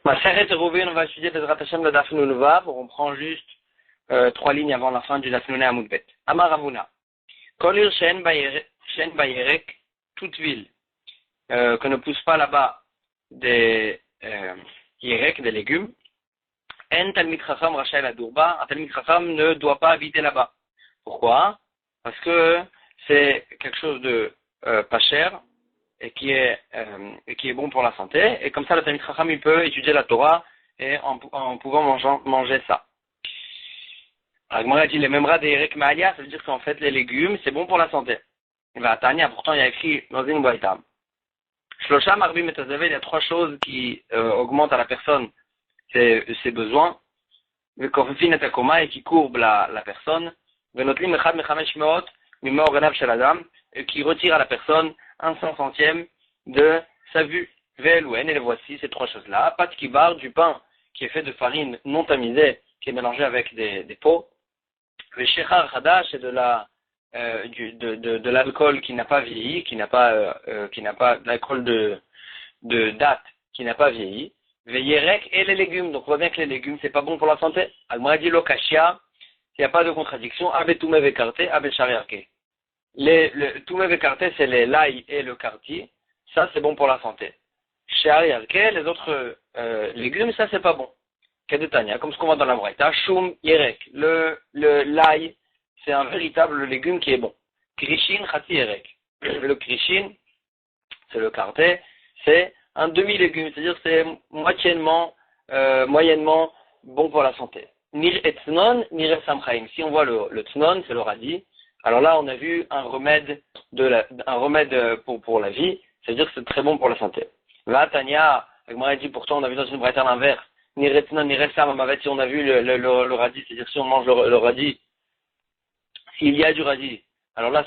Maseret Rouven, on va étudier Bezrat Hashem le Daf Nun Vav, on prend juste 3 lignes avant la fin du Daf Nun Amoudbet. Amar Avuna. Kolir Shen Bayerek, toute ville que ne pousse pas là-bas des Yerek, des légumes, En Talmid Chacham Rachel Adurba, un Talmid Chacham ne doit pas habiter là-bas. Pourquoi? Parce que c'est quelque chose de pas cher et qui est bon pour la santé, et comme ça le Talmid Chacham il peut étudier la Torah et en pouvant manger ça. Alors Gemara dit les memra des Yerek Ma'alia, ça veut dire qu'en fait les légumes c'est bon pour la santé. Et là, Tania, pourtant il y a écrit dans une boîte. Shlosha Marbi Metazavel, il y a 3 choses qui augmentent à la personne ses besoins, et qui courbent la personne, et qui retire à la personne 1/100 de sa vue. Et les voici ces 3 choses-là. Pat kibar, du pain qui est fait de farine non tamisée, qui est mélangé avec des pots. Le shechar hadash, c'est de l'alcool qui n'a pas vieilli, qui n'a pas l'alcool de date qui n'a pas vieilli. Veyerek et les légumes. Donc on voit bien que les légumes c'est pas bon pour la santé. Alma dit lokashia, il n'y a pas de contradiction. Abe tumev écarté, abe shariarke. Tumev écarté c'est l'ail et le karti. Ça c'est bon pour la santé. Shariarke, les autres légumes, ça c'est pas bon. Kedetania, comme ce qu'on voit dans la Braïta. Shum yerek. L'ail, c'est un véritable légume qui est bon. Krishin khati yerek. Le krishin, c'est le karté, c'est un demi-légume, c'est-à-dire c'est moyennement bon pour la santé. Nir et tnon, nir et samchaim. Si on voit le tnon, c'est le radis. Alors là, on a vu un remède pour la vie, c'est-à-dire que c'est très bon pour la santé. Va Tania, Agmara dit pourtant on a vu dans une braïta l'inverse. Nir et tnon, nir et sam, si on a vu le radis, c'est-à-dire si on mange le radis, s'il y a du radis, alors là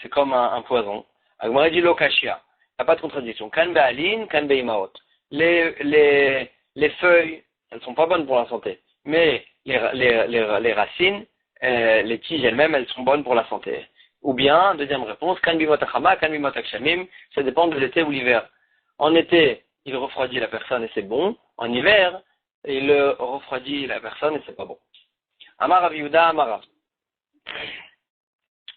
c'est comme un poison. Agmara dit lokashia. Il n'y a pas de contradiction. Kan be'alin, kan be'imaot. Les feuilles, elles sont pas bonnes pour la santé. Mais les racines, les tiges elles-mêmes, elles sont bonnes pour la santé. Ou bien, deuxième réponse, kan bimot achama, kan bimot akshamim, ça dépend de l'été ou l'hiver. En été, il refroidit la personne et c'est bon. En hiver, il refroidit la personne et c'est pas bon. Amar Aviuda Amara.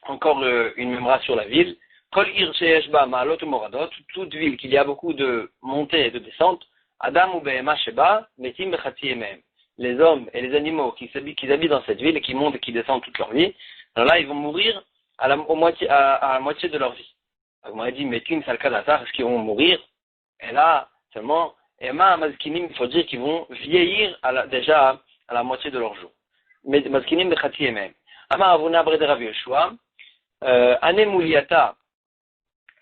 Encore une memra sur la ville. Kol ir sheyeshba ma'alot ou moradot, toute ville qu'il y a beaucoup de montées et de descentes, Adam ou Behema sheba, metim bechati yemem. Les hommes et les animaux qui habitent dans cette ville et qui montent et qui descendent toute leur vie, alors là ils vont mourir à la moitié de leur vie. Donc, on m'a dit metim salkadatar, est-ce qu'ils vont mourir? Et là seulement, Ema mazkinim, il faut dire qu'ils vont vieillir déjà à la moitié de leur jour. Mais mazkinim bechati yemem. Ama avuna bre de Rav Yoshua, ane muliata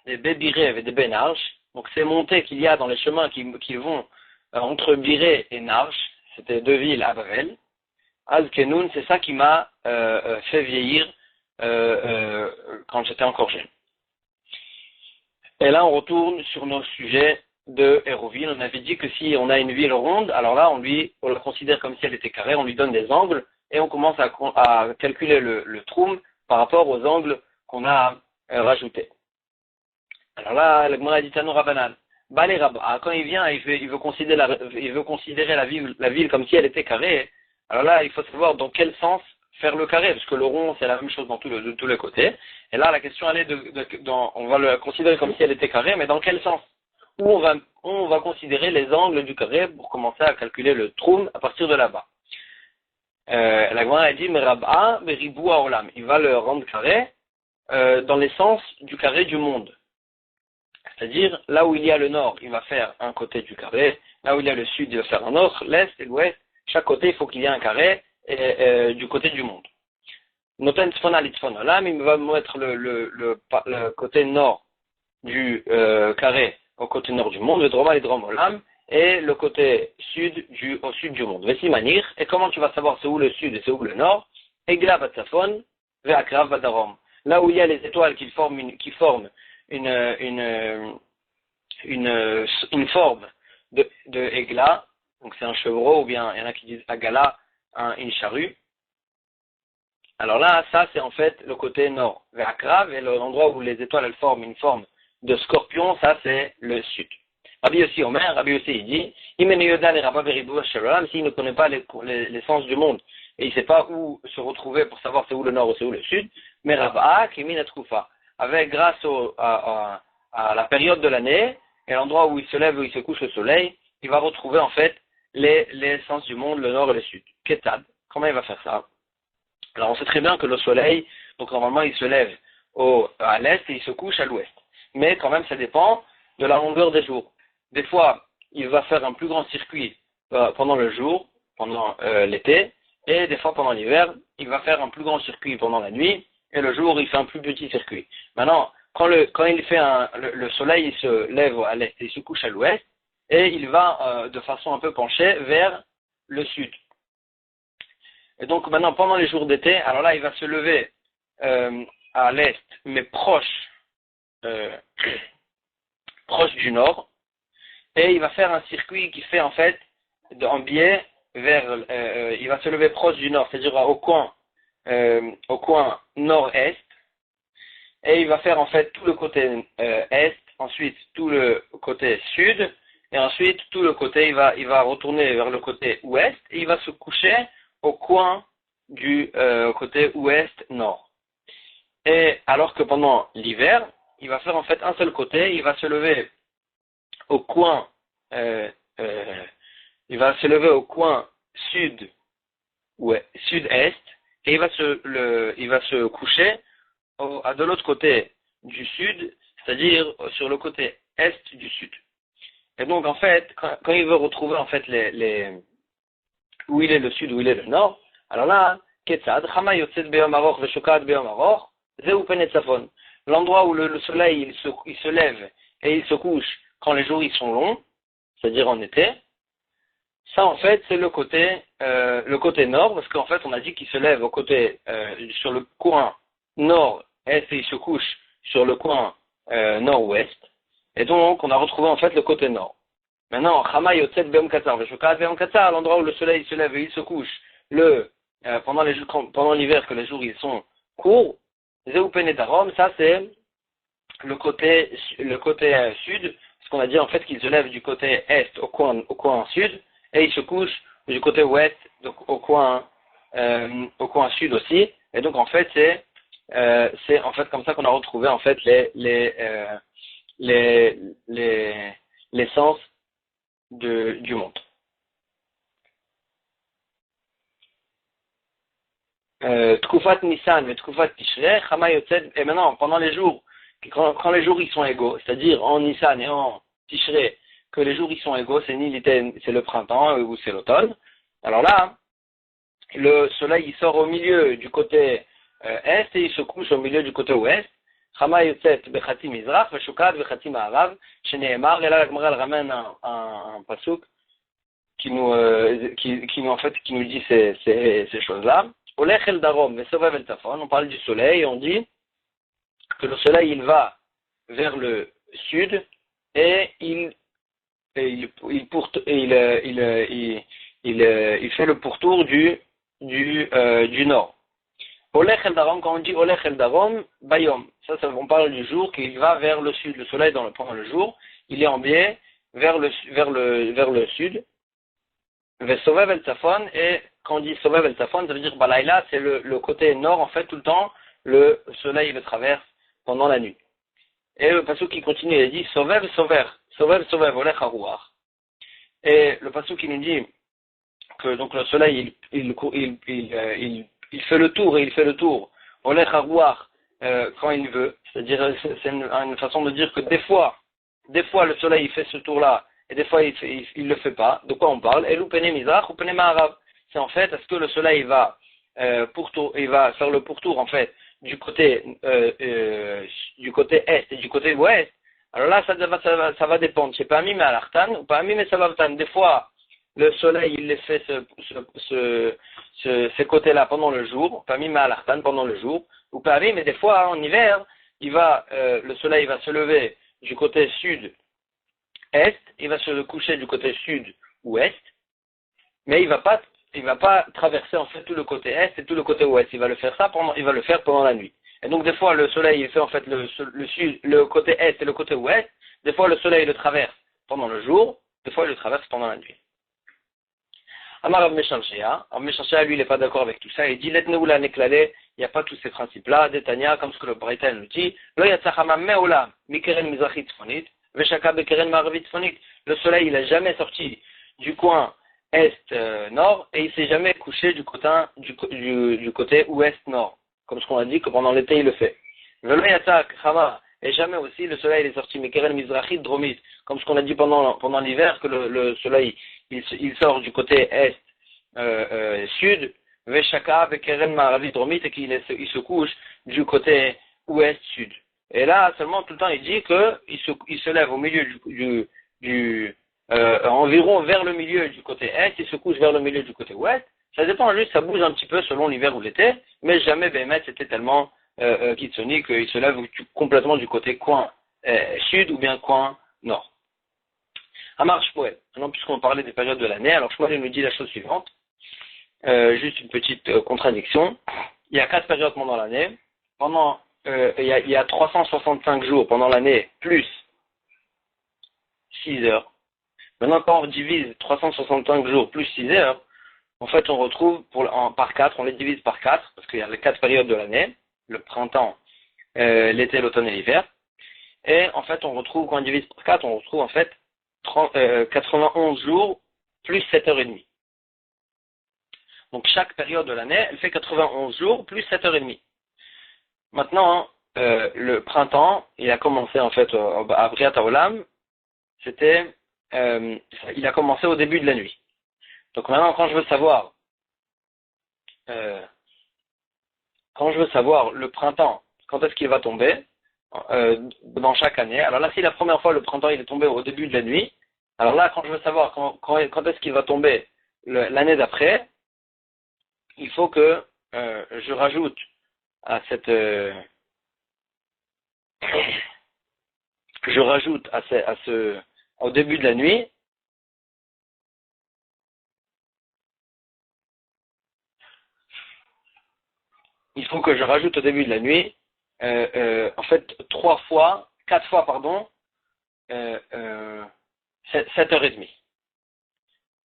des Bébiré et des Benarch, donc ces montées qu'il y a dans les chemins qui vont entre Biré et Narch, c'était 2 villes à Bavel. Azkenoun, c'est ça qui m'a fait vieillir quand j'étais encore jeune. Et là on retourne sur nos sujets de Héroville. On avait dit que si on a une ville ronde, alors là on la considère comme si elle était carrée, on lui donne des angles et on commence à calculer le troum par rapport aux angles qu'on a rajoutés. Alors là, le Gemara dit Tano Rabbanan. Balé Rabba, quand il vient, il veut considérer la ville comme si elle était carrée. Alors là, il faut savoir dans quel sens faire le carré, parce que le rond, c'est la même chose de tous les côtés. Et là, la question, elle est on va le considérer comme si elle était carrée, mais dans quel sens? Où on va considérer les angles du carré pour commencer à calculer le troum à partir de là-bas. La Gemara dit, mais Rabba, mais Riboua Olam. Il va le rendre carré dans les sens du carré du monde. C'est-à-dire, là où il y a le nord, il va faire un côté du carré. Là où il y a le sud, il va faire un autre. L'est et l'ouest, chaque côté, il faut qu'il y ait un carré du côté du monde. Noten tzfona litzfona. Là, il va mettre le côté nord du carré au côté nord du monde, le droma et drom olam, et le côté sud au sud du monde. Vessi manir. Et comment tu vas savoir c'est où le sud et c'est où le nord? Egla batzafon, ve'akrav badarom. Là où il y a les étoiles qui forment une forme de Egla, donc c'est un chevreau, ou bien il y en a qui disent Agala, une charrue. Alors là, ça c'est en fait le côté nord. Ve'akrav, et l'endroit où les étoiles elles forment une forme de scorpion, ça c'est le sud. Rabbi Yossi Omer, Rabbi Yossi il dit, s'il ne connaît pas les sens du monde et il ne sait pas où se retrouver pour savoir c'est où le nord ou c'est où le sud, mais Rabba, Kimin Troufa, avec grâce à la période de l'année et l'endroit où il se lève, où il se couche le soleil, il va retrouver en fait les sens du monde, le nord et le sud. Ketad, comment il va faire ça? Alors on sait très bien que le soleil, donc normalement il se lève à l'est et il se couche à l'ouest. Mais quand même ça dépend de la longueur des jours. Des fois, il va faire un plus grand circuit pendant le jour, pendant l'été, et des fois pendant l'hiver, il va faire un plus grand circuit pendant la nuit, et le jour il fait un plus petit circuit. Maintenant, quand il fait le soleil il se lève à l'est et il se couche à l'ouest, et il va de façon un peu penchée vers le sud. Et donc maintenant, pendant les jours d'été, alors là, il va se lever à l'est, mais proche du nord, et il va faire un circuit qui fait en fait en biais vers, il va se lever proche du nord, c'est-à-dire au coin nord-est, et il va faire en fait tout le côté est, ensuite tout le côté sud, et ensuite tout le côté, il va retourner vers le côté ouest, et il va se coucher au coin du côté ouest-nord. Et alors que pendant l'hiver, il va faire en fait un seul côté, il va se lever au coin, sud ou sud-est, et il va se coucher de l'autre côté du sud, c'est-à-dire sur le côté est du sud. Et donc en fait, quand il veut retrouver en fait où il est le sud, où il est le nord, alors là, Ketzad, Chama Yotzet Beyom Aroch Veshokat Beyom Aroch, Zeu Penet Safon. L'endroit où le soleil il se lève et il se couche quand les jours ils sont longs, c'est-à-dire en été, ça en fait c'est le côté nord, parce qu'en fait on a dit qu'il se lève sur le coin nord-est et il se couche sur le coin nord-ouest, et donc on a retrouvé en fait le côté nord. Maintenant, Chama Yotzet Beyom Katzar Veshokat Beyom Katzar, l'endroit où le soleil se lève et il se couche pendant l'hiver que les jours ils sont courts, Zeu Penet Arom, ça c'est le côté sud, parce qu'on a dit en fait qu'il se lève du côté est au coin sud, et il se couche du côté ouest, donc au coin sud aussi, et donc en fait c'est en fait comme ça qu'on a retrouvé en fait les sens du monde. Tkufat Nissan et Tkufat Tishrei, Chama Yotzet, et maintenant, pendant les jours, quand les jours ils sont égaux, c'est-à-dire en Nissan et en Tishrei, que les jours ils sont égaux, c'est le printemps ou c'est l'automne, alors là, le soleil il sort au milieu du côté est et il se couche au milieu du côté ouest. Chama Yotzet Bechati Mizrach, Veshukat Bechati Ma'arav, Sheneemar, et là la Gemara ramène un pasuk qui nous dit ces choses-là. Olech el darom, vesovev el tafon, on parle du soleil, et on dit que le soleil il va vers le sud et il fait le pourtour du nord. Olech el darom, quand on dit olech el darom, bayom, ça on parle du jour qu'il va vers le sud. Le soleil pendant le jour, il est en biais vers le sud. Vesovev el tafon, et quand on dit Sovev el Tafon, ça veut dire Balaïla, c'est le côté nord, en fait, tout le temps, le soleil le traverse pendant la nuit. Et le passage qui continue, il dit Sovev, Olech Haruach. Et le passage qui nous dit que donc le soleil, il fait le tour, et il fait le tour, Olech Haruach, quand il veut. C'est-à-dire, c'est une façon de dire que des fois, le soleil, il fait ce tour-là, et des fois, il le fait pas. De quoi on parle? Elou Pene Mizrach ou Pene Ma'arav. C'est en fait, est-ce que le soleil va faire le pourtour en fait du côté est et du côté ouest? Alors là, ça va dépendre. C'est pas mis mais à l'artan ou pas mis mais ça va tan. Des fois, le soleil il les fait ces côtés-là pendant le jour, pas mis mais à l'artan pendant le jour, ou pas mis mais des fois en hiver, le soleil va se lever du côté sud-est, il va se coucher du côté sud-ouest, mais il va pas traverser en fait tout le côté est et tout le côté ouest. Il va le faire pendant la nuit. Et donc des fois le soleil il fait en fait le côté est et le côté ouest. Des fois le soleil le traverse pendant le jour, des fois il le traverse pendant la nuit. Amar Rav Meshalshea, lui il n'est pas d'accord avec tout ça, il dit Letneoula Neklale, il n'y a pas tous ces principes-là, Detania, comme ce que le Braïta nous dit, Lo Yatzachama Meola, Mikeren Mizrachit Tzfonit, Veshaka Bekeren Maravit Tzfonit. Le soleil il n'a jamais sorti du coin est-nord et il s'est jamais couché du côté ouest-nord, comme ce qu'on a dit que pendant l'été il le fait. Velo Yatzachama, et jamais aussi le soleil est sorti Mikeren Mizrachit Dromit, comme ce qu'on a dit pendant l'hiver que le soleil il sort du côté est-sud, Veshaka, Vekeren, Maravi, Dromit, et qu'il se couche du côté ouest-sud. Et là, seulement, tout le temps, il dit qu'il se lève au milieu environ vers le milieu du côté est, il se couche vers le milieu du côté ouest. Ça dépend juste, ça bouge un petit peu selon l'hiver ou l'été, mais jamais Bémet c'était tellement kitsoni qu'il se lève complètement du côté coin sud ou bien coin nord. Amar Shmuel. Maintenant, puisqu'on parlait des périodes de l'année, alors Shmuel nous dit la chose suivante. Juste une petite contradiction. Il y a 4 périodes pendant l'année. Il y a 365 jours pendant l'année plus 6 heures. Maintenant, quand on divise 365 jours plus 6 heures, en fait, on retrouve par 4, on les divise par 4, parce qu'il y a les 4 périodes de l'année, le printemps, l'été, l'automne et l'hiver. Et en fait, quand on divise par 4, on retrouve en fait 91 jours plus 7h30. Donc chaque période de l'année, elle fait 91 jours plus 7h30. Maintenant, le printemps, il a commencé en fait à Briat Haolam, il a commencé au début de la nuit. Donc maintenant, quand je veux savoir le printemps, quand est-ce qu'il va tomber, dans chaque année. Alors là, si la première fois le printemps il est tombé au début de la nuit, alors là, quand je veux savoir quand est-ce qu'il va tomber l'année d'après, il faut que je rajoute à au début de la nuit, il faut que je rajoute au début de la nuit, en fait, 4 fois, 7h30.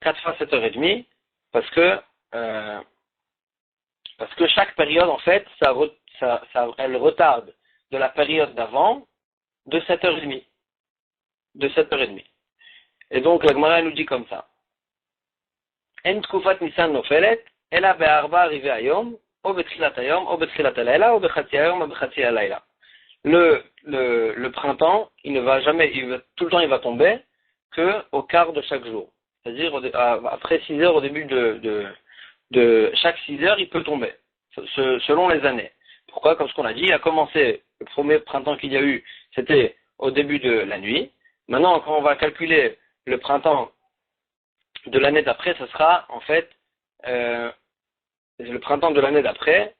4 fois 7h30, parce que chaque période, en fait, elle retarde de la période d'avant de 7h30. Et donc, la Gemara nous dit comme ça. En tkufat Nisan nofelet, ela be'arba arrivé ayom, o betchilat ayom, o betchilat alayla, o bechatzi ayom, o bechatzi alayla. Le printemps, tout le temps il va tomber que au quart de chaque jour. C'est-à-dire après 6 heures au début de chaque 6 heures, il peut tomber, selon les années. Pourquoi? Comme ce qu'on a dit, il a commencé, le premier printemps qu'il y a eu, c'était au début de la nuit. Maintenant, quand on va calculer le printemps de l'année d'après, ce sera en fait le printemps de l'année d'après,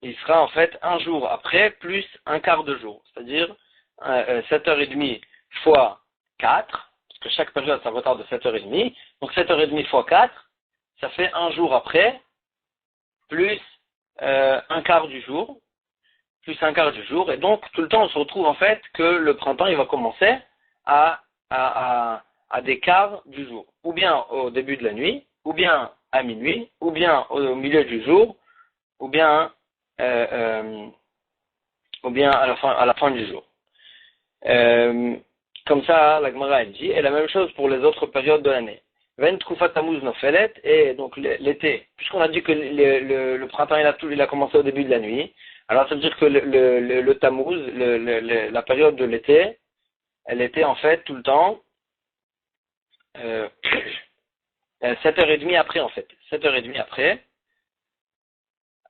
il sera en fait un jour après plus un quart de jour, c'est-à-dire 7h30 fois 4, parce que chaque période ça retarde de 7h30, donc 7h30 fois 4, ça fait un jour après, plus un quart du jour, et donc tout le temps on se retrouve en fait que le printemps il va commencer à des quarts du jour, ou bien au début de la nuit, ou bien à minuit, ou bien au milieu du jour, ou bien à la fin du jour. Comme ça, la Gemara elle dit, et la même chose pour les autres périodes de l'année. Ven Tkufat Tammuz Nofelet, et donc l'été, puisqu'on a dit que le printemps il a commencé au début de la nuit, alors ça veut dire que le Tammuz, la période de l'été, elle était en fait tout le temps 7h30 après en fait, 7h30 après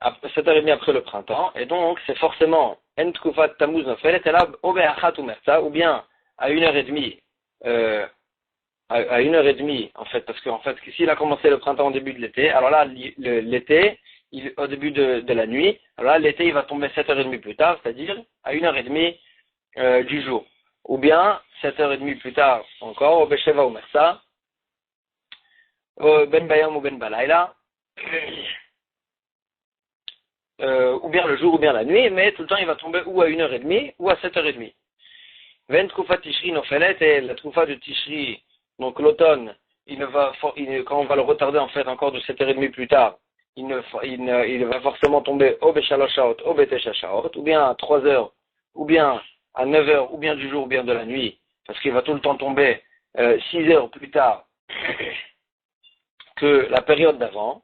le printemps, et donc c'est forcément En Tkufat Tammuz Nofelet, et là, ou bien à 1h30, à 1h30 en fait, parce qu'en fait, s'il a commencé le printemps au début de l'été, alors là, l'été, au début de la nuit, alors là, l'été, il va tomber 7h30 plus tard, c'est-à-dire à 1h30 du jour. Ou bien 7h30 plus tard encore, au Besheva ou Mersa, Ben Bayam ou Ben Balayla, ou bien le jour ou bien la nuit, mais tout le temps il va tomber ou à 1h30 ou à 7h30. Ven Tkufa Tishri Nofelet, et la Tkufa de Tishri, donc l'automne, quand on va le retarder en fait encore de 7h30 plus tard, il va forcément tomber au Beshalosh Shaot, au Betesha Shaot, ou bien à 3h, ou bien à 9h, ou bien du jour, ou bien de la nuit, parce qu'il va tout le temps tomber 6 heures plus tard que la période d'avant,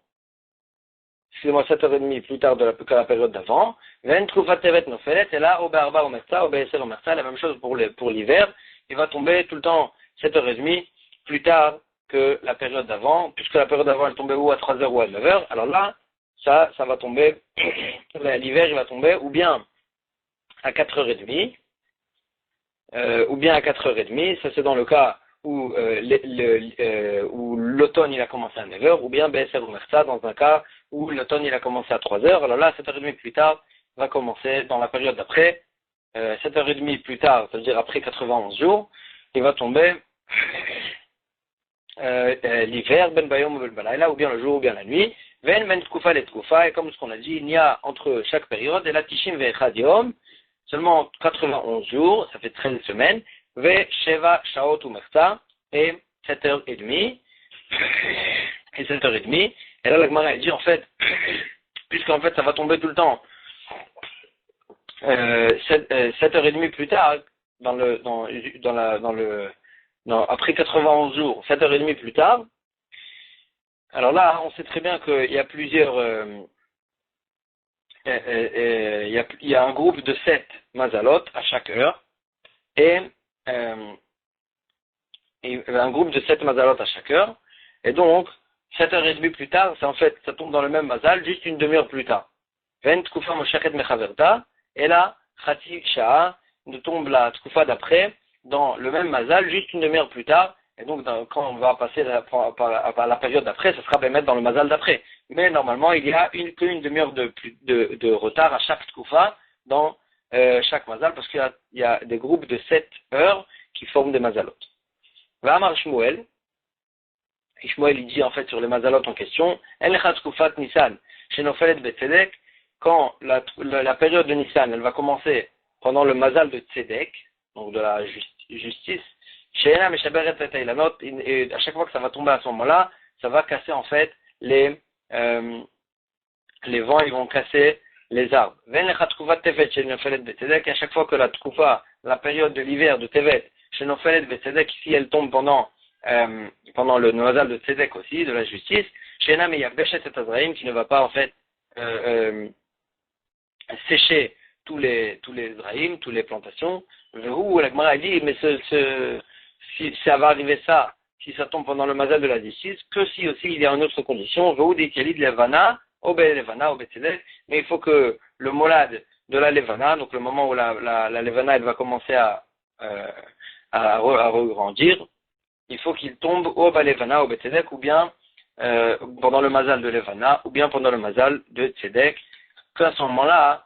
excusez-moi, 7h30 plus tard que la période d'avant, Ven Tkufa Tevet Nofelet, et là, au Be'arba au Metza, au Be'eser au Metza, la même chose pour l'hiver, il va tomber tout le temps 7h30 plus tard que la période d'avant, puisque la période d'avant elle tombait ou à 3h ou à 9h, alors là, ça va tomber, l'hiver il va tomber ou bien à 4h30, ou bien à 4h30, ça c'est dans le cas où, où l'automne il a commencé à 9h, ou bien BSR ou Mersa dans un cas où l'automne il a commencé à 3h, alors là 7h30 plus tard va commencer dans la période d'après, 7h30 plus tard, c'est-à-dire après 91 jours, il va tomber l'hiver, ben bayom ou ben balayla, ou bien le jour ou bien la nuit, ven men tkufa le tkufa, et comme ce qu'on a dit, il y a entre chaque période, et la tishim ve'echad yom, seulement 91 jours, ça fait 13 semaines, ve sheva shaot ou merta, et 7h30, et 7h30, et là la Gemara dit en fait, puisqu'en fait ça va tomber tout le temps, 7h30 plus tard, après 91 jours, 7h30 plus tard, alors là, on sait très bien qu'il y a plusieurs, il y a un groupe de 7 mazalot à chaque heure, et un groupe de 7 mazalot à chaque heure, et donc, 7h30 plus tard, c'est en fait, ça tombe dans le même mazal, juste une demi-heure plus tard. Ven tkufa moshachet mechaverta, et là, chati sha'a, nous tombe la tkufa d'après, dans le même mazal, juste une demi-heure plus tard, et donc quand on va passer par la période d'après, ça sera bien mettre dans le mazal d'après. Mais normalement, il y a qu'une demi-heure de retard à chaque tkufa dans chaque mazal, parce qu'il y a des groupes de 7 heures qui forment des mazalot. Va'amar Shmuel, et Shmuel il dit en fait sur les mazalot en question, Elcha tkufat Nissan, shenofelet betzedek, quand la période de Nissan, elle va commencer pendant le mazal de Tzedek, donc de la justice, et à chaque fois que ça va tomber à ce moment-là, ça va casser en fait les vents, ils vont casser les arbres. Et à chaque fois que la période de l'hiver de Tevet, ici elle tombe pendant le mazal de Tzedek aussi, de la justice, qui ne va pas en fait sécher tous les zraïm, toutes les plantations. Où la Gemara dit, mais si ça va arriver ça, si ça tombe pendant le mazal de la justice, que si aussi il y a une autre condition, mais il faut que le molad de la levana, donc le moment où la levana elle va commencer à regrandir, il faut qu'il tombe au balevana, au betzedek, ou bien pendant le mazal de levana, ou bien pendant le mazal de tzedek, qu'à ce moment-là,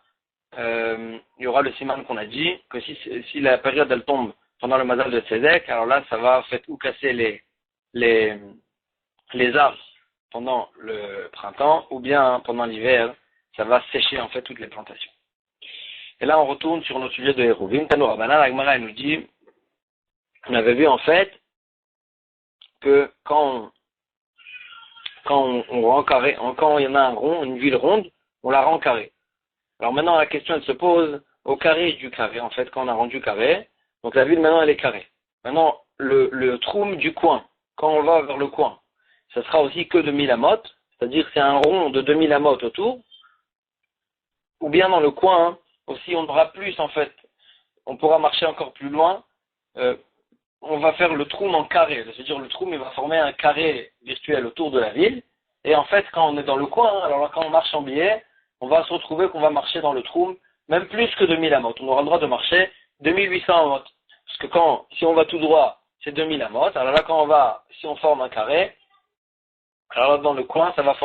il y aura le siman qu'on a dit, que si la période elle tombe pendant le mazal de tzedek, alors là ça va en fait ou casser les arbres pendant le printemps, ou bien pendant l'hiver, ça va sécher en fait toutes les plantations. Et là on retourne sur notre sujet de Hérouvim, Tano Rabbanan, la Gemara nous dit, on avait vu en fait que quand on rend carré, quand il y en a un rond, une ville ronde, on la rend carrée. Alors maintenant la question elle se pose au carré du carré, en fait quand on a rendu carré, donc la ville maintenant elle est carrée. Maintenant le troum du coin, quand on va vers le coin, ça sera aussi que 2000 amot, c'est-à-dire c'est un rond de 2000 amot autour, ou bien dans le coin, hein, aussi on aura plus en fait, on pourra marcher encore plus loin, on va faire le troum en carré, c'est-à-dire le troum il va former un carré virtuel autour de la ville, et en fait quand on est dans le coin, alors là, quand on marche en billet, on va se retrouver qu'on va marcher dans le troum, même plus que 2000 amot, on aura le droit de marcher 2800 amot, parce que si on va tout droit, c'est 2000 amot, alors là si on forme un carré, alors là, dans le coin, ça va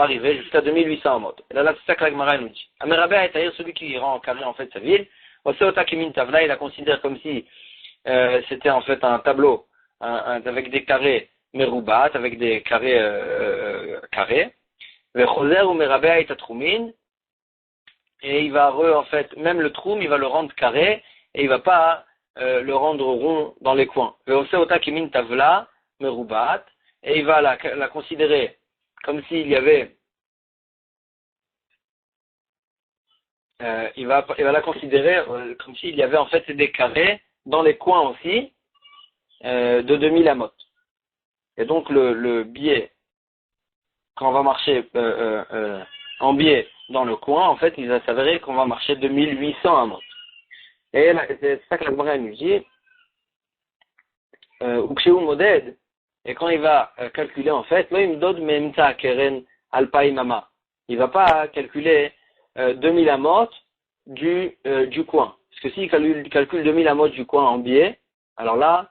arriver jusqu'à 2800 amot. Et là, c'est ça que la Gemara nous dit. Amerabé est celui qui rend en carré en fait sa ville, Oseota Kimin Tavla, il la considère comme si c'était en fait un tableau avec des carrés meroubat, avec des carrés carrés. Vechoser ou merabé est atrumin, et il va en fait, même le troum, il va le rendre carré, et il va pas le rendre rond dans les coins. Veoseota kimin tavla merubat, et il va la considérer comme s'il y avait, il va la considérer comme s'il y avait en fait des carrés dans les coins aussi de 2000 amot. Et donc le biais, quand on va marcher en biais dans le coin, en fait, il va s'avérer qu'on va marcher 2800 amot. Et c'est ça que la Gemara nous dit. Ukshéou moded, et quand il va calculer en fait, il ne va pas calculer 2000 amot du coin. Parce que s'il calcule 2000 amot du coin en biais, alors là,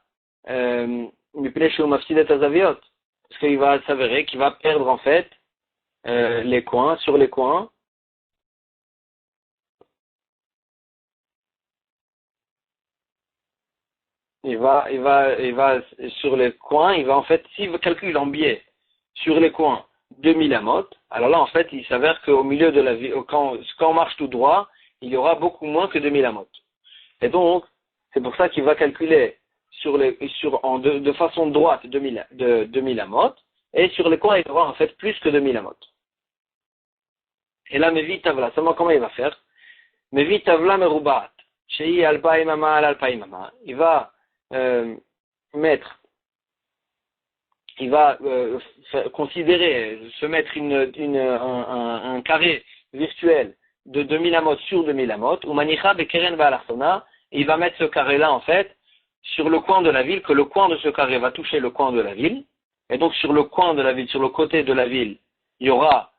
parce qu'il va s'avérer qu'il va perdre en fait les coins, sur les coins. Il va sur les coins, il va en fait, s'il calcule en biais sur les coins 2000 amot, alors là en fait il s'avère qu'au milieu de la vie, quand on marche tout droit, il y aura beaucoup moins que 2000 amot. Et donc, c'est pour ça qu'il va calculer de façon droite 2000 amot, et sur les coins il y aura en fait plus que 2000 amot. Et là, Mevi Tavla, seulement comment il va faire? Mevi Tavla Merubat, Shei Alpaimama al Alpaimama, il va considérer, se mettre un carré virtuel de 2000 amot sur 2000 amot, ou manicha bekeren va'alarsona, il va mettre ce carré-là, en fait, sur le coin de la ville, que le coin de ce carré va toucher le coin de la ville, et donc sur le coin de la ville, sur le côté de la ville, il y aura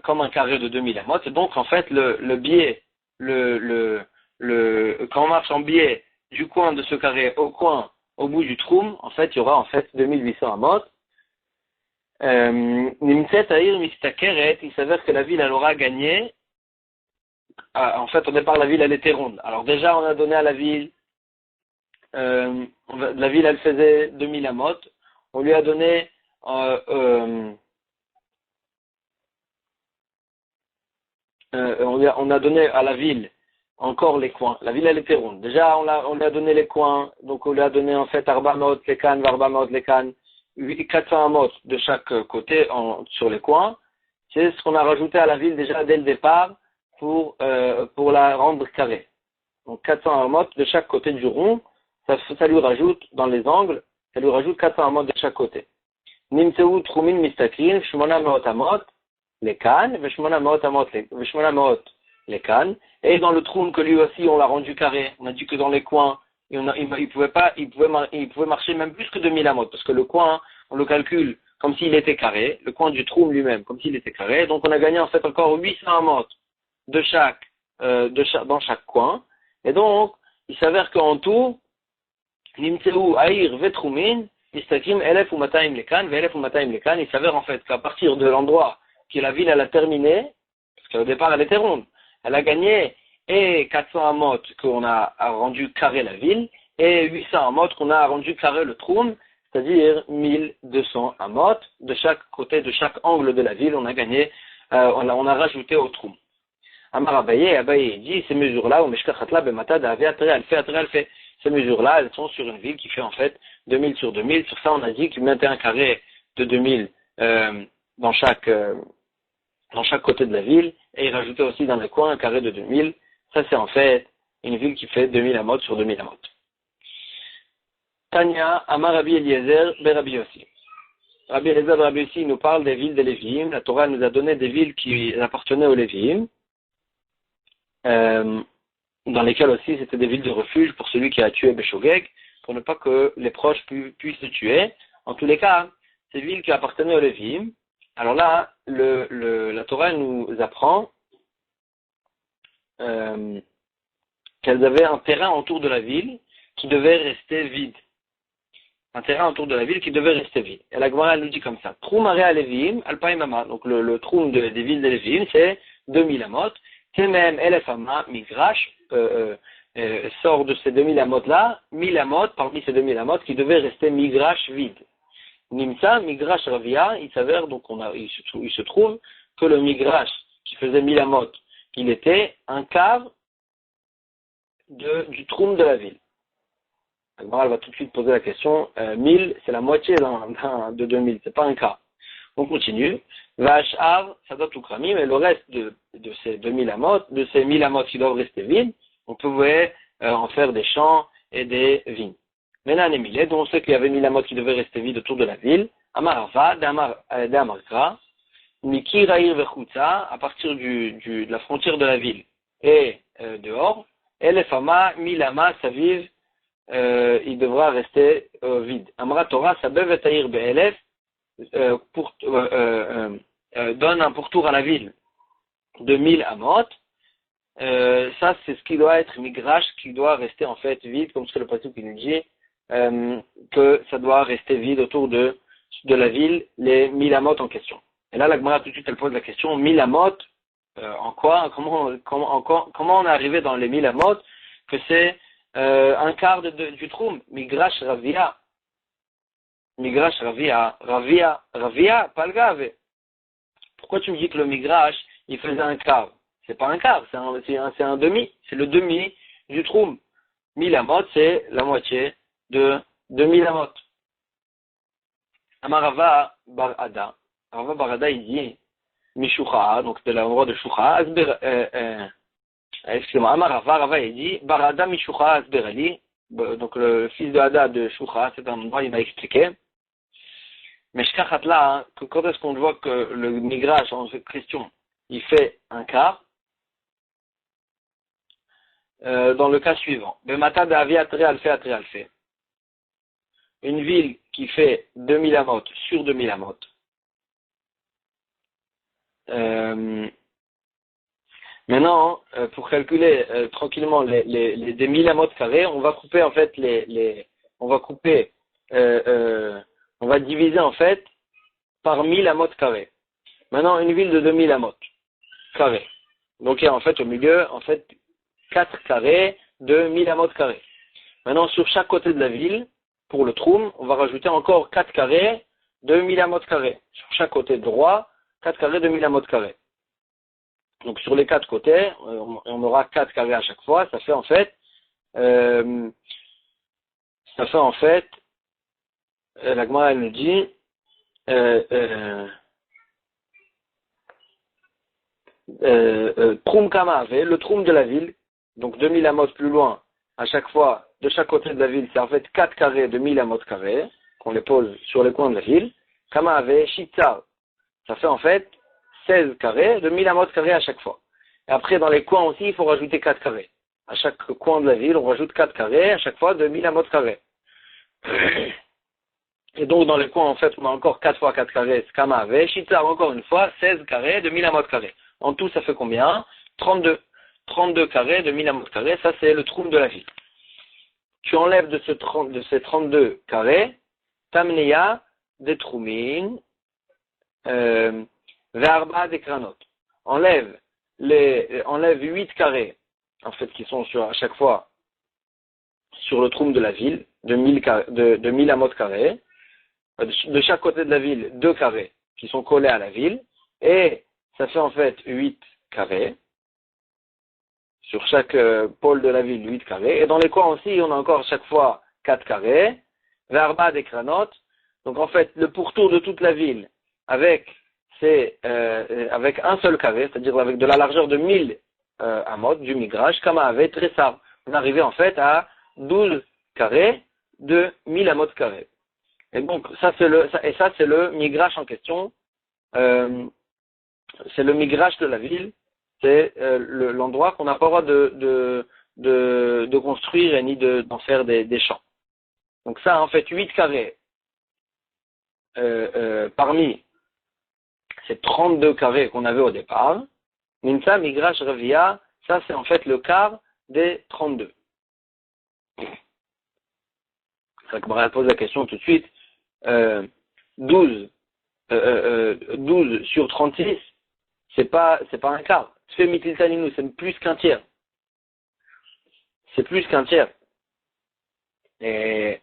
comme un carré de 2000 amot, et donc, en fait, le biais, quand on marche en biais du coin de ce carré au coin, au bout du troum, en fait, il y aura en fait 2800 amot. Nimset Aïr Mistakeret, il s'avère que la ville, elle aura gagné. En fait, au départ, la ville, elle était ronde. Alors déjà, on a donné à la ville, la ville, elle faisait 2000 amot. On lui a donné, on a donné à la ville encore les coins. La ville, elle était ronde. Déjà, on lui a donné les coins. Donc, on lui a donné, en fait, Arba Maot Lekan, Varba Maot Lekan, 400 amot de chaque côté sur les coins. C'est ce qu'on a rajouté à la ville déjà dès le départ pour la rendre carrée. Donc, 400 amot de chaque côté du rond. Ça lui rajoute, dans les angles, ça lui rajoute 400 amot de chaque côté. Nimtseu Trumin Mistakrin, Shmona Maot Amot, Lekan, Veshmona Maot Amot, Veshmona Maot Lekan. Et dans le trou que lui aussi on l'a rendu carré, on a dit que dans les coins, il pouvait marcher même plus que 2000 amot, parce que le coin, on le calcule comme s'il était carré, le coin du trou lui-même comme s'il était carré, donc on a gagné en fait encore 800 amot dans chaque coin, et donc il s'avère qu'en tout, Nimtseu Aïr Vetrumin, Istakim Elef ou Mataim Lekan, Velef ou Mataim Lekan, il s'avère en fait qu'à partir de l'endroit que la ville elle a terminé, parce qu'au départ elle était ronde, elle a gagné et 400 amot qu'on a rendu carré la ville et 800 amot qu'on a rendu carré le troum, c'est-à-dire 1200 amot de chaque côté, de chaque angle de la ville, on a gagné, on a rajouté au troum. Amar Abaye dit ces mesures-là, ces mesures-là, elles sont sur une ville qui fait en fait 2000 sur 2000. Sur ça, on a dit qu'il mettait un carré de 2000 dans chaque côté de la ville, et il rajoutait aussi dans les coins un carré de 2000. Ça, c'est en fait une ville qui fait 2000 amot sur 2000 amot. Tanya, Amar Rabbi Eliezer, Berabi Yossi. Rabbi Eliezer, Berabi Yossi nous parle des villes des Lévi'im. La Torah nous a donné des villes qui appartenaient aux Lévi'im, dans lesquelles aussi c'était des villes de refuge pour celui qui a tué Beshogeg, pour ne pas que les proches puissent le tuer. En tous les cas, ces villes qui appartenaient aux Lévi'im, alors là, la Torah nous apprend qu'elles avaient un terrain autour de la ville qui devait rester vide. Un terrain autour de la ville qui devait rester vide. Et la Gemara nous dit comme ça. Troum Area Lévi'im, Alpaimama. Donc le troum des villes des Lévi'im, c'est 2000 amot. Temem Elefama, Migrash, sort de ces 2000 amot-là, 1000 amot, parmi ces 2000 amot, qui devaient rester Migrash vide. Nimsa, Migrash Ravia, il s'avère, donc il se trouve que le Migrash qui faisait 1000 amot, il était un quart du troum de la ville. Alors, elle va tout de suite poser la question, 1000, c'est la moitié de 2000, c'est pas un quart. On continue. Vash'av, ça doit tout cramer, mais le reste de ces 2000 amot, de ces 1000 amot qui doivent rester vides, on pouvait en faire des champs et des vignes. Maintenant, on est millé, donc on sait qu'il y avait 1000 amot qui devaient rester vides autour de la ville. Amarava, d'Amarkra, Mikiraïr Vechutza, à partir de la frontière de la ville et dehors, et les Fama, 1000 amas, ça vive, il devra rester vide. Amra Torah, Sabev et Taïr Be'elef, donne un pourtour à la ville de 1000 amot. Ça, c'est ce qui doit être migrash, qui doit rester en fait vide, comme ce que le pasuk qui nous dit, que ça doit rester vide autour de la ville, les 1000 amot en question. Et là, la Gemara tout de suite, elle pose la question, 1000 amot, en quoi, comment on est arrivé dans les 1000 amot, que c'est un quart du troum, migrash ravia. Migrash ravia, pas le gave. Pourquoi tu me dis que le migrash, il faisait un quart? C'est pas un quart, c'est un demi, c'est le demi du troum. 1000 amot, c'est la moitié de 2000 amot. Amarava barada. Rava barada, il dit, Mishucha, donc de l'endroit de Shucha, excusez-moi, Rava, il dit, barada Mishucha asberali, donc le fils de Ada de Shucha, c'est un endroit, il m'a expliqué. Mais je cachate là, hein, que quand est-ce qu'on voit que le migrage en cette question, il fait un quart, dans le cas suivant. Bemata de Avia Alfe. Une ville qui fait 2000 amot sur 2000 amot. Maintenant, pour calculer tranquillement les 1000 amot carrés, on va couper en fait on va diviser en fait par 1000 amot carrés. Maintenant, une ville de 2000 amot carrés. Donc il y a en fait au milieu, en fait, 4 carrés de 1000 amot carrés. Maintenant, sur chaque côté de la ville, pour le troum, on va rajouter encore 4 carrés de 1000 amot carrés. Sur chaque côté droit, 4 carrés de 1000 amot carrés. Donc sur les 4 côtés, on aura 4 carrés à chaque fois. Ça fait en fait, la Gemara elle nous dit, troum kamave, le troum de la ville, donc 2000 amot plus loin, à chaque fois, de chaque côté de la ville, c'est en fait 4 carrés de 1000 amot carrés, qu'on les pose sur les coins de la ville. Kamave, shitzar, ça fait en fait 16 carrés de 1000 amot carrés à chaque fois. Et après, dans les coins aussi, il faut rajouter 4 carrés. À chaque coin de la ville, on rajoute 4 carrés à chaque fois de 1000 amot carrés. Et donc, dans les coins, en fait, on a encore 4 fois 4 carrés, Kamave, shitzar, encore une fois, 16 carrés de 1000 amot carrés. En tout, ça fait combien? 32. 32 carrés de 1000 amot carrés, ça c'est le troum de la ville. Tu enlèves de ces 32 carrés, Tamneya, des troumines, Verba des cranotes. Enlève 8 carrés, en fait, qui sont à chaque fois sur le troum de la ville, de 1000 amot carrés. De chaque côté de la ville, 2 carrés qui sont collés à la ville. Et ça fait en fait 8 carrés. Sur chaque pôle de la ville, 8 carrés. Et dans les coins aussi, on a encore chaque fois 4 carrés. Verba des cranotes. Donc en fait, le pourtour de toute la ville avec un seul carré, c'est-à-dire avec de la largeur de 1000 amot du migrage, comme avec Tressar. On arrivait en fait à 12 carrés de 1000 amot carrés. Et donc ça c'est le migrage en question. C'est le migrage de la ville. C'est l'endroit qu'on n'a pas le droit de construire et ni d'en faire des champs. Donc ça en fait 8 carrés parmi ces 32 carrés qu'on avait au départ. Minsa, Migrash, Ravia, ça c'est en fait le quart des 32. Ça me pose la question tout de suite. 12 sur 36, c'est pas un quart. C'est Mitiltaninu, c'est plus qu'un tiers. C'est plus qu'un tiers. Et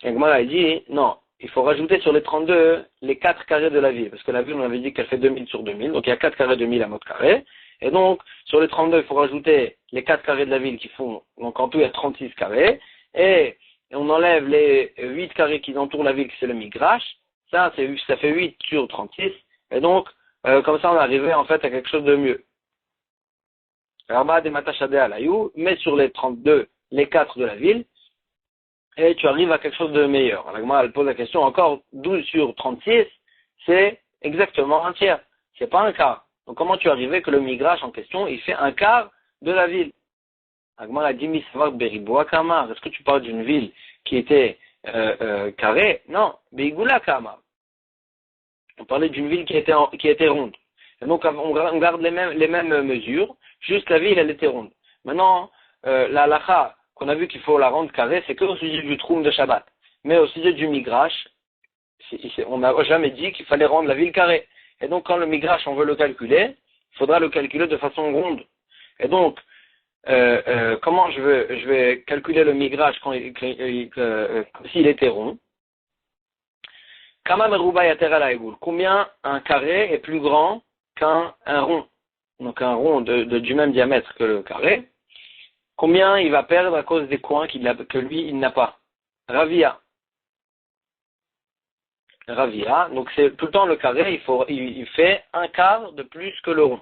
Gmara a dit, non, il faut rajouter sur les 32 les 4 carrés de la ville. Parce que la ville, on avait dit qu'elle fait 2000 sur 2000. Donc il y a 4 carrés de 1000 amot carrés. Et donc, sur les 32, il faut rajouter les 4 carrés de la ville qui font, donc en tout, il y a 36 carrés. Et et on enlève les 8 carrés qui entourent la ville, que c'est le migrash, ça fait 8 sur 36, et donc, comme ça, on arrivait en fait à quelque chose de mieux. Rabba de Matashade Alayou, mets sur les 32, les 4 de la ville, et tu arrives à quelque chose de meilleur. Alors, moi, elle pose la question encore, 12 sur 36, c'est exactement un tiers. C'est pas un quart. Donc, comment tu arrivais que le migrash en question, il fait un quart de la ville? Agmar a dit, Beriboua Kamar. Est-ce que tu parles d'une ville qui était carrée? Non, Beigula Kamar. On parlait d'une ville qui était ronde. Et donc, on garde les mêmes mesures, juste la ville, elle était ronde. Maintenant, la halakha, qu'on a vu qu'il faut la rendre carrée, c'est que au sujet du troum de Shabbat. Mais au sujet du migrash, on n'a jamais dit qu'il fallait rendre la ville carrée. Et donc, quand le migrash, on veut le calculer, il faudra le calculer de façon ronde. Et donc, comment je vais calculer le migrash s'il était rond? Combien un carré est plus grand qu'un rond? Donc un rond du même diamètre que le carré. Combien il va perdre à cause des coins que lui, il n'a pas? Ravia. Donc c'est tout le temps le carré, il fait un quart de plus que le rond.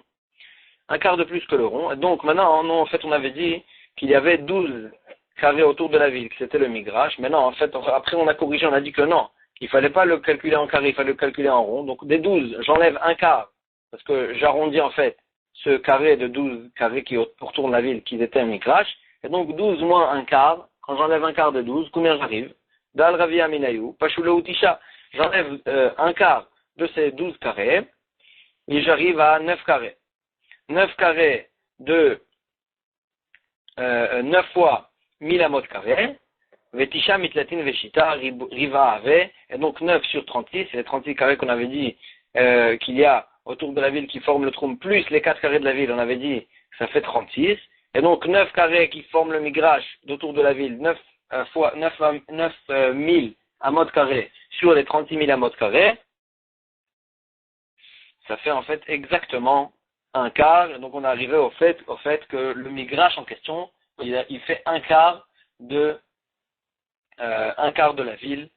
Un quart de plus que le rond. Et donc maintenant, en fait, on avait dit qu'il y avait 12 carrés autour de la ville, que c'était le migrash. Maintenant, en fait, après on a corrigé, on a dit que non, il fallait pas le calculer en carré, il fallait le calculer en rond. Donc des 12, j'enlève un quart, parce que j'arrondis en fait ce carré de 12 carrés qui entourent la ville, qui étaient un migrash. Et donc 12 moins un quart, quand j'enlève un quart de 12, combien j'arrive? Dal Ravia Minayou, Pashula Utisha. J'enlève un quart de ces 12 carrés, et j'arrive à 9 carrés. 9 carrés de 9 fois 1000 amot carrés, Vetisha mitlatin veshita riva ave, et donc 9 sur 36, c'est les 36 carrés qu'on avait dit qu'il y a autour de la ville qui forment le troum, plus les 4 carrés de la ville, on avait dit que ça fait 36, et donc 9 carrés qui forment le migrash d'autour de la ville, 9 fois 9000 amot carrés sur les 36 000 amot carrés, ça fait en fait exactement un quart. Donc on est arrivé au fait que le migrash en question, il fait un quart de la ville.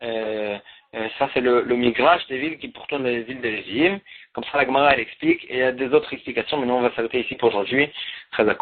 Ça c'est le migrash des villes qui pourtant les villes des Lévi'im. Comme ça la Gemara elle explique, et il y a des autres explications, mais nous on va s'arrêter ici pour aujourd'hui. Très à